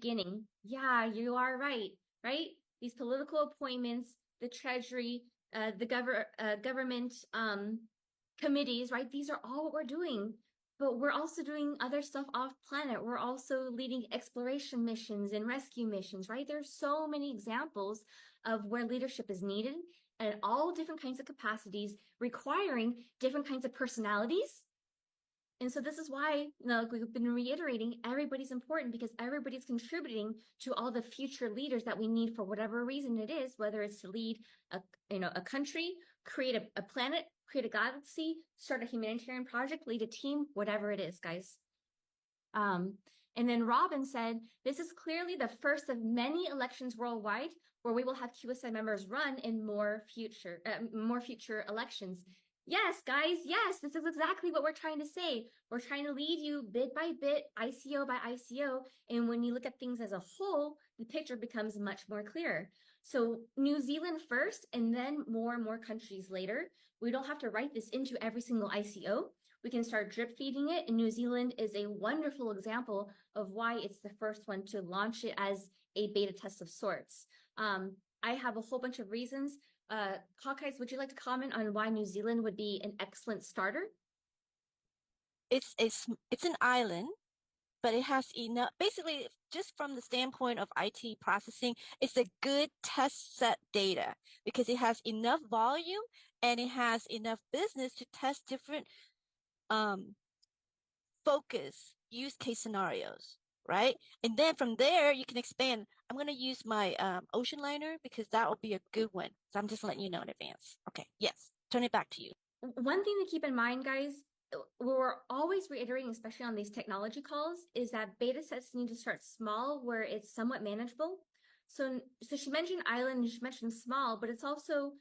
beginning. Yeah, you are right, right? These political appointments, the treasury, the government committees, right? These are all what we're doing. But we're also doing other stuff off planet. We're also leading exploration missions and rescue missions, right? There's so many examples of where leadership is needed at all different kinds of capacities, requiring different kinds of personalities. And so this is why, we've been reiterating, everybody's important because everybody's contributing to all the future leaders that we need for whatever reason it is, whether it's to lead a country, create a planet, create a galaxy, start a humanitarian project, lead a team, whatever it is, guys. And then Robin said, this is clearly the first of many elections worldwide where we will have QSI members run in more future elections. Yes, guys, yes, this is exactly what we're trying to say. We're trying to lead you bit by bit, ICO by ICO. And when you look at things as a whole, the picture becomes much more clear. So New Zealand first, and then more and more countries later. We don't have to write this into every single ICO. We can start drip feeding it, and New Zealand is a wonderful example of why it's the first one to launch it as a beta test of sorts. I have a whole bunch of reasons. Hawkeyes, would you like to comment on why New Zealand would be an excellent starter? It's an island, but it has enough, basically, just from the standpoint of IT processing, it's a good test set data because it has enough volume and it has enough business to test different focus use case scenarios, right? And then from there, you can expand. I'm going to use my ocean liner because that will be a good one. So I'm just letting you know in advance. Okay, yes, turn it back to you. One thing to keep in mind, guys, we're always reiterating, especially on these technology calls, is that beta sets need to start small where it's somewhat manageable. So she mentioned island, she mentioned small, but it's also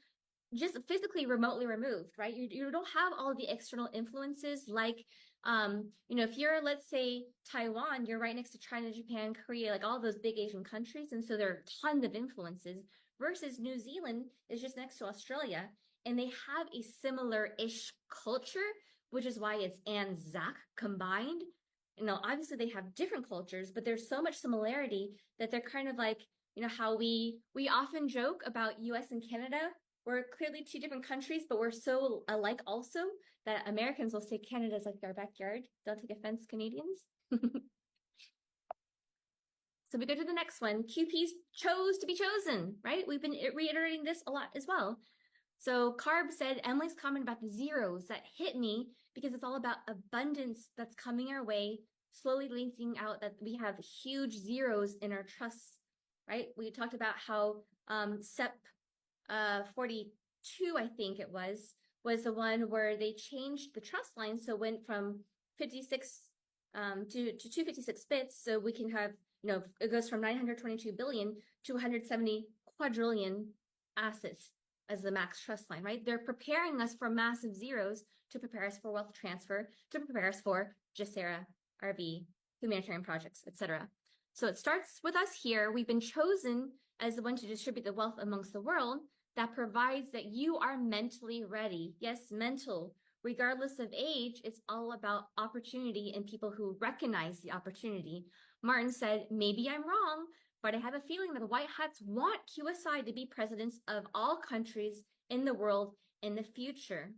just physically remotely removed, right? You don't have all the external influences like, if you're, let's say, Taiwan, you're right next to China, Japan, Korea, like all those big Asian countries. And so there are tons of influences versus New Zealand is just next to Australia. And they have a similar-ish culture, which is why it's Anzac combined. Obviously they have different cultures, but there's so much similarity that they're kind of like, how we often joke about US and Canada. We're clearly two different countries, but we're so alike also that Americans will say Canada's like our backyard. Don't take offense, Canadians. So we go to the next one. QPs chose to be chosen, right? We've been reiterating this a lot as well. So Carb said, Emily's comment about the zeros that hit me because it's all about abundance that's coming our way, slowly linking out that we have huge zeros in our trusts, right? We talked about how SEP 42, I think it was the one where they changed the trust line. So went from 56 to 256 bits. So we can have, it goes from 922 billion to 170 quadrillion assets as the max trust line, right? They're preparing us for massive zeros to prepare us for wealth transfer, to prepare us for GESERA, RV, humanitarian projects, etc. So it starts with us here. We've been chosen as the one to distribute the wealth amongst the world that provides that you are mentally ready. Yes, mental. Regardless of age, it's all about opportunity and people who recognize the opportunity. Martin said, maybe I'm wrong, but I have a feeling that the White Hats want QSI to be presidents of all countries in the world in the future.